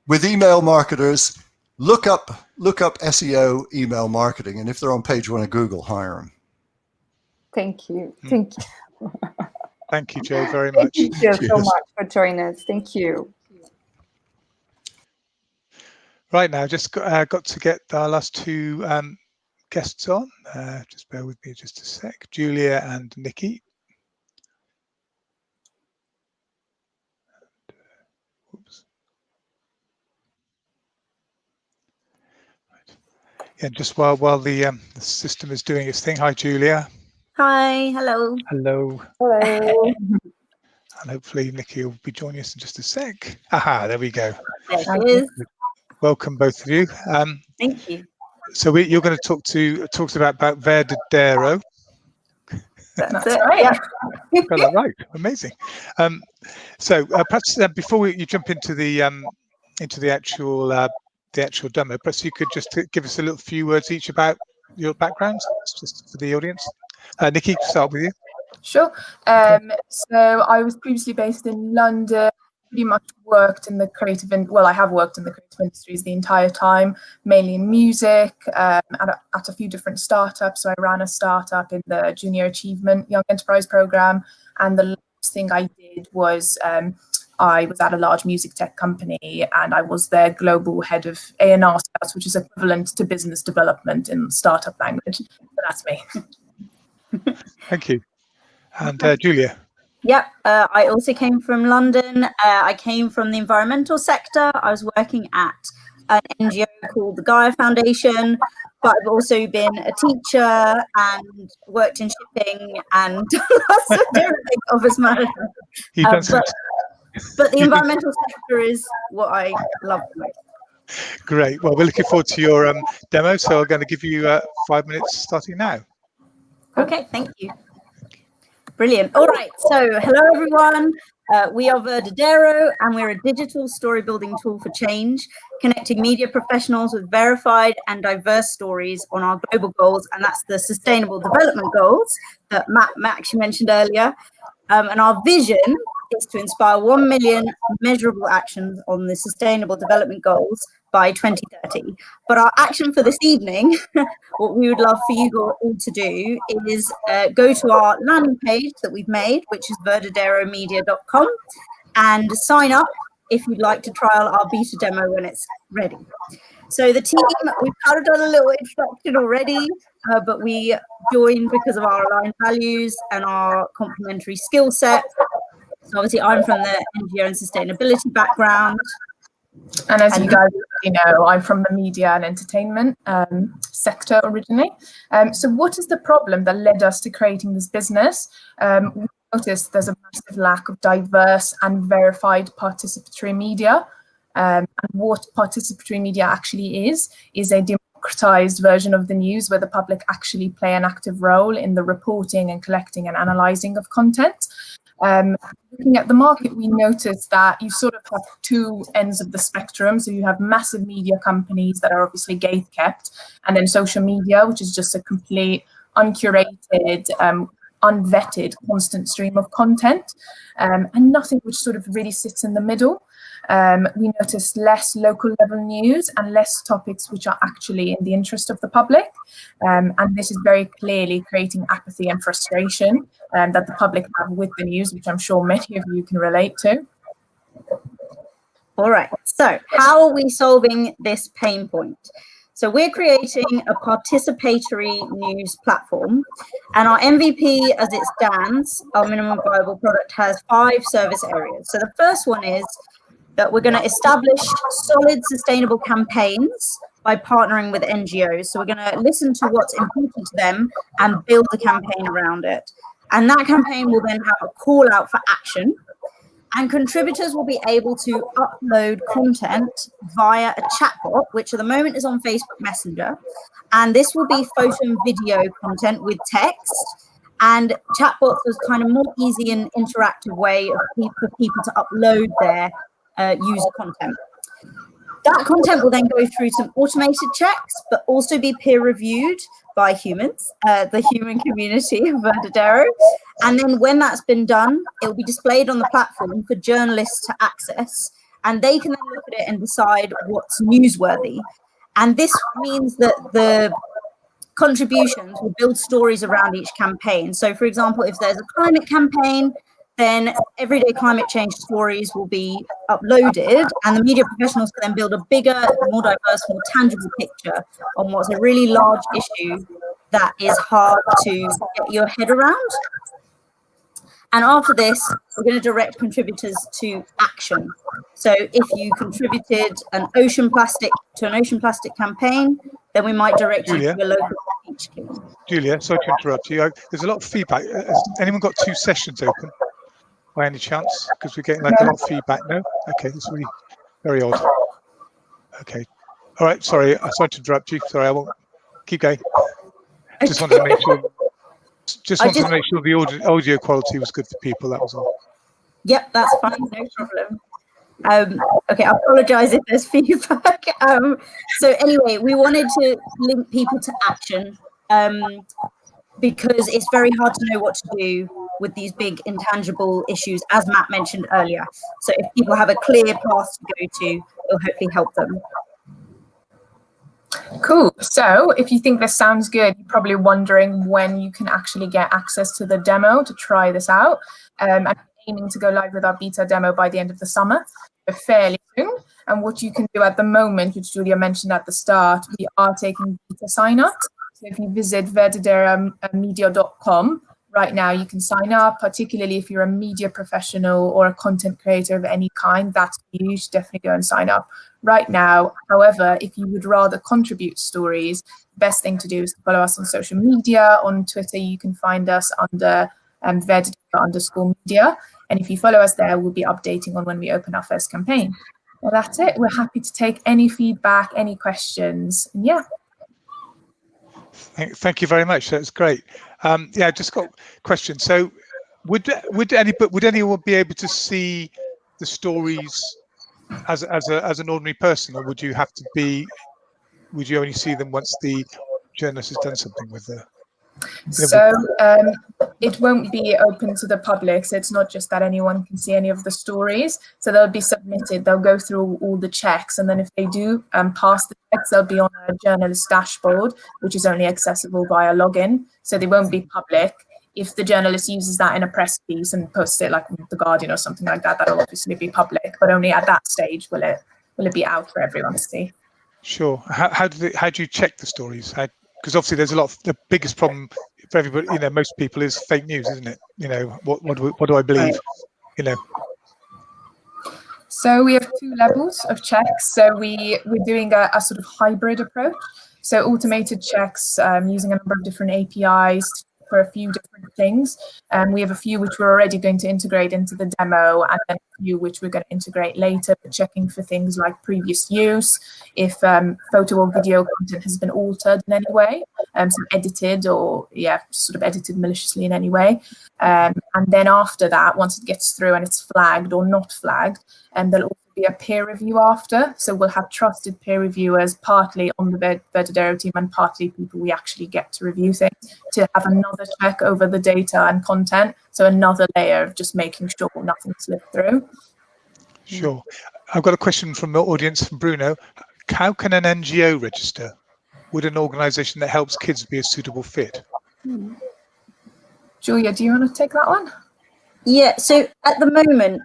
with email marketers, look up SEO email marketing, and if they're on page 1 of Google, hire them. Thank you. Thank you. Thank you, Joe, very Thank much. you, Jill, so Cheers. much for joining us. Thank you. Right now, just got to get our last two guests on. Just bear with me just a sec. Julia and Nikki. Oops. Right. Yeah, just while the system is doing its thing. Hi, Julia. Hi, hello. Hello. Hello. And hopefully Nikki will be joining us in just a sec. Aha, there we go. There she is. Welcome, both of you. Thank you. So you're going to talk about Verdadero. That's it. Right. Yeah. Got that right. Amazing. So perhaps before you jump into the actual demo, perhaps you could just give us a little few words each about your backgrounds, just for the audience. Nikki, start with you. Sure. So I was previously based in London, pretty much worked in the creative, well, I have worked in the creative industries the entire time, mainly in music, at a few different startups. So I ran a startup in the Junior Achievement Young Enterprise Program. And the last thing I did was I was at a large music tech company, and I was their global head of A&R sales, which is equivalent to business development in startup language. So that's me. Thank you. And Julia. Yep. I also came from London. I came from the environmental sector. I was working at an NGO called the Gaia Foundation, but I've also been a teacher and worked in shipping and lots of different things, office management. You've done But the environmental sector is what I love the most. Great. Well, we're looking forward to your demo. So I'm going to give you 5 minutes starting now. Okay, thank you. Brilliant. All right. So hello, everyone. We are Verdadero, and we're a digital story building tool for change, connecting media professionals with verified and diverse stories on our global goals. And that's the Sustainable Development Goals that Matt actually mentioned earlier. And our vision is to inspire 1 million measurable actions on the Sustainable Development Goals by 2030. But our action for this evening, what we would love for you all to do is go to our landing page that we've made, which is verdaderomedia.com, and sign up if you'd like to trial our beta demo when it's ready. So the team, we've kind of done a little introduction already, but we joined because of our aligned values and our complementary skill set. So obviously I'm from the NGO and sustainability background. And as you guys already know, I'm from the media and entertainment sector originally. So what is the problem that led us to creating this business? We noticed there's a massive lack of diverse and verified participatory media. And what participatory media actually is a democratized version of the news where the public actually play an active role in the reporting and collecting and analyzing of content. Looking at the market, we noticed that you sort of have two ends of the spectrum. So you have massive media companies that are obviously gate kept, and then social media, which is just a complete uncurated, unvetted, constant stream of content, and nothing which sort of really sits in the middle. We noticed less local level news and less topics which are actually in the interest of the public. And this is very clearly creating apathy and frustration that the public have with the news, which I'm sure many of you can relate to. All right, so how are we solving this pain point? So we're creating a participatory news platform, and our MVP, as it stands, our minimum viable product, has 5 service areas. So the first one is that we're going to establish solid, sustainable campaigns by partnering with NGOs. So we're going to listen to what's important to them and build a campaign around it. And that campaign will then have a call out for action. And contributors will be able to upload content via a chatbot, which at the moment is on Facebook Messenger. And this will be photo and video content with text. And chatbots is kind of more easy and interactive way for people to upload their user content. That content will then go through some automated checks, but also be peer reviewed by humans, the human community of Verdadero. And then when that's been done, it will be displayed on the platform for journalists to access, and they can then look at it and decide what's newsworthy. And this means that the contributions will build stories around each campaign. So for example, if there's a climate campaign, then everyday climate change stories will be uploaded, and the media professionals can then build a bigger, more diverse, more tangible picture on what's a really large issue that is hard to get your head around. And after this, we're going to direct contributors to action. So if you contributed an ocean plastic campaign, then we might direct you to a local beach clean. Julia, sorry to interrupt you. There's a lot of feedback. Has anyone got two sessions open by any chance? Because we're getting like a lot of feedback. No? Okay, that's really very odd. Okay. All right, sorry to interrupt you. Sorry, I won't keep going. Just wanted to make sure. Just wanted to make sure the audio quality was good for people. That was all. Yep, that's fine. No problem. Okay, I apologize if there's feedback. So anyway, we wanted to link people to action because it's very hard to know what to do with these big intangible issues, as Matt mentioned earlier. So if people have a clear path to go to, it'll hopefully help them. Cool. So if you think this sounds good, you're probably wondering when you can actually get access to the demo to try this out. I'm aiming to go live with our beta demo by the end of the summer, so fairly soon. And what you can do at the moment, which Julia mentioned at the start, we are taking beta sign-ups. So if you visit verdaderamedia.com, right now you can sign up, particularly if you're a media professional or a content creator of any kind. That's you should definitely go and sign up right now. However, if you would rather contribute stories, the best thing to do is to follow us on social media. On Twitter, you can find us under @verdadera_media. And if you follow us there, we'll be updating on when we open our first campaign. Well, that's it. We're happy to take any feedback, any questions. And yeah. Thank you very much. That's great. Yeah, I just got a question. So, would anyone be able to see the stories as an ordinary person, or would you have to be? Would you only see them once the journalist has done something with the? So it won't be open to the public. So it's not just that anyone can see any of the stories. So they'll be submitted. They'll go through all the checks, and then if they do pass the checks, they'll be on a journalist dashboard, which is only accessible via login. So they won't be public. If the journalist uses that in a press piece and posts it like The Guardian or something like that, that'll obviously be public. But only at that stage will it be out for everyone to see. Sure. How do you check the stories? Because obviously there's a lot of, the biggest problem for everybody, most people, is fake news, isn't it? What do I believe? So we have two levels of checks. So we're doing a sort of hybrid approach. So automated checks using a number of different APIs for a few different things. We have a few which we're already going to integrate into the demo, and then a few which we're going to integrate later, checking for things like previous use, if photo or video content has been altered in any way, so edited or sort of edited maliciously in any way. And then after that, once it gets through and it's flagged or not flagged, and there'll also be a peer review after. So we'll have trusted peer reviewers, partly on the Verdadero team and partly people we actually get to review things, to have another check over the data and content. So another layer of just making sure nothing slipped through. Sure. I've got a question from the audience, from Bruno. How can an NGO register? Would an organisation that helps kids be a suitable fit? Julia, do you want to take that one? Yeah, so at the moment,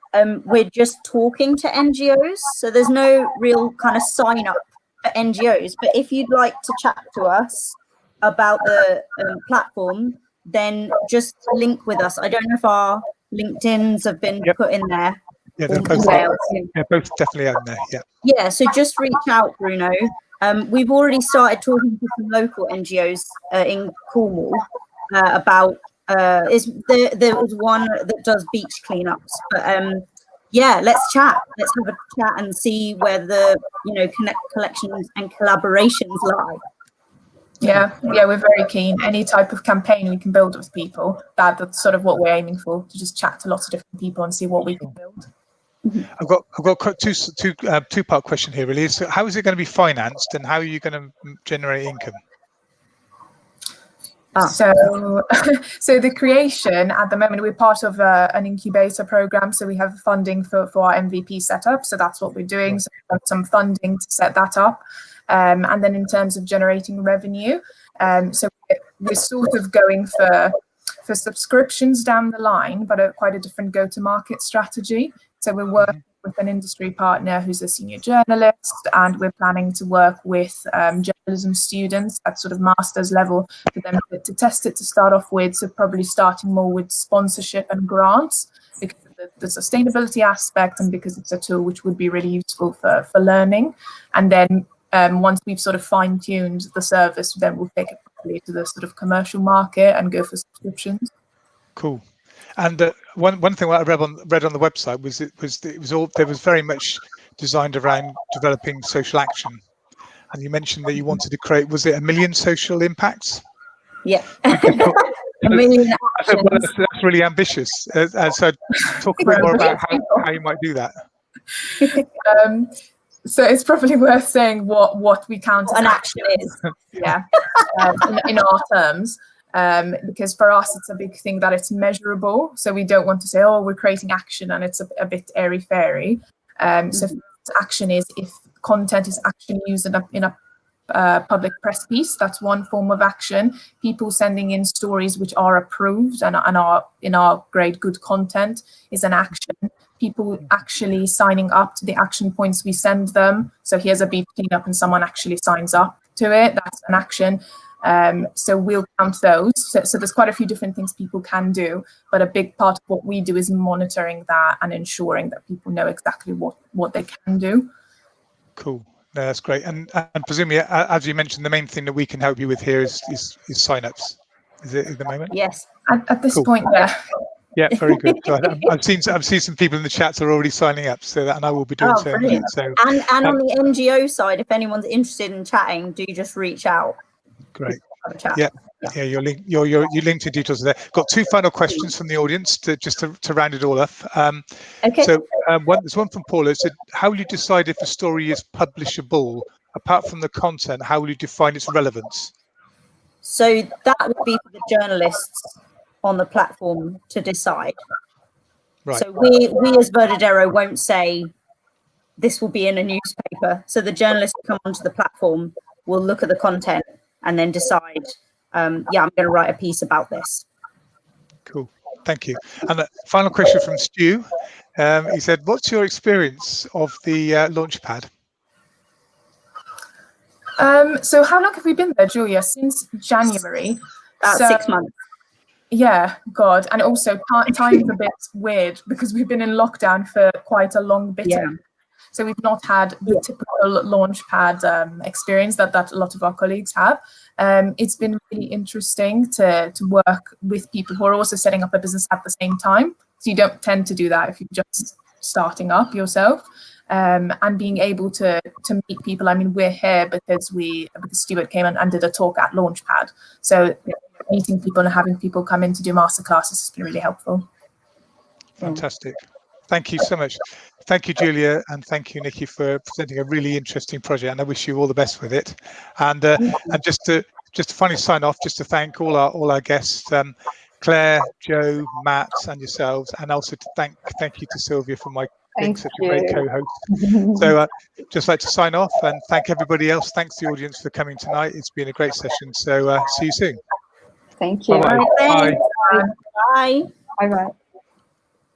we're just talking to NGOs. So there's no real kind of sign up for NGOs. But if you'd like to chat to us about the platform, then just link with us. I don't know if our LinkedIns have been put in there. Yeah, they're both definitely out there. Yeah. Yeah, so just reach out, Bruno. We've already started talking to some local NGOs in Cornwall about. There was one that does beach cleanups, but let's chat. Let's have a chat and see where the collections and collaborations lie. Yeah, we're very keen. Any type of campaign we can build with people, that's sort of what we're aiming for, to just chat to lots of different people and see what we can build. I've got two-part question here, really. So how is it going to be financed, and how are you going to generate income? So the creation, at the moment, we're part of an incubator program. So we have funding for our MVP setup. So that's what we're doing. So we have some funding to set that up. And then in terms of generating revenue, so we're sort of going for for subscriptions down the line, but quite a different go-to-market strategy. So we're working with an industry partner who's a senior journalist, and we're planning to work with journalism students at sort of master's level for them to test it to start off with. So probably starting more with sponsorship and grants, because of the sustainability aspect and because it's a tool which would be really useful for learning. And then once we've sort of fine-tuned the service, then we'll take it properly to the sort of commercial market and go for subscriptions. Cool. And one thing I read on the website was it was very much designed around developing social action. And you mentioned that you wanted to create, was it 1 million social impacts? Yeah. 1 million actions. Well, that's really ambitious. So talk a bit more about how you might do that. So it's probably worth saying what we count as an action is. Yeah, in our terms. Because for us, it's a big thing that it's measurable. So we don't want to say, oh, we're creating action and it's a bit airy-fairy. So action is if content is actually used in a public press piece. That's one form of action. People sending in stories which are approved and are in our grade good content is an action. People actually signing up to the action points we send them. So here's a beach cleanup and someone actually signs up to it. That's an action. So we'll count those. So there's quite a few different things people can do, but a big part of what we do is monitoring that and ensuring that people know exactly what they can do. Cool. No, that's great. And presumably, as you mentioned, the main thing that we can help you with here is sign-ups. Is it at the moment? Yes. At this point, yeah. Yeah, very good. So I've seen some people in the chats are already signing up, and I will be doing so. Brilliant. So and on the NGO side, if anyone's interested in chatting, do just reach out. Great. Yeah, your LinkedIn details are there. Got two final questions from the audience to round it all up. Okay. So there's one from Paula. It said, how will you decide if a story is publishable? Apart from the content, how will you define its relevance? So that would be for the journalists on the platform to decide. Right. So we as Verdadero won't say this will be in a newspaper. So the journalists who come onto the platform will look at the content and then decide, I'm going to write a piece about this. Cool, thank you. And a final question from Stu. He said, what's your experience of the Launchpad? So how long have we been there, Julia? Since January. About 6 months. Yeah, God. And also time's a bit weird because we've been in lockdown for quite a long bit. Yeah. So we've not had the typical Launchpad experience that a lot of our colleagues have. It's been really interesting to work with people who are also setting up a business at the same time. So you don't tend to do that if you're just starting up yourself. And being able to meet people. I mean, we're here because Stuart came and did a talk at Launchpad. So meeting people and having people come in to do masterclasses has been really helpful. Fantastic. Thank you so much. Thank you, Julia, and thank you, Nikki, for presenting a really interesting project. And I wish you all the best with it. And just to finally sign off, just to thank all our guests, Claire, Joe, Matt, and yourselves, and also to thank you to Sylvia for being such a great co-host. So just like to sign off and thank everybody else. Thanks to the audience for coming tonight. It's been a great session. So see you soon. Thank you. Bye-bye. Bye. Bye. Bye. Bye.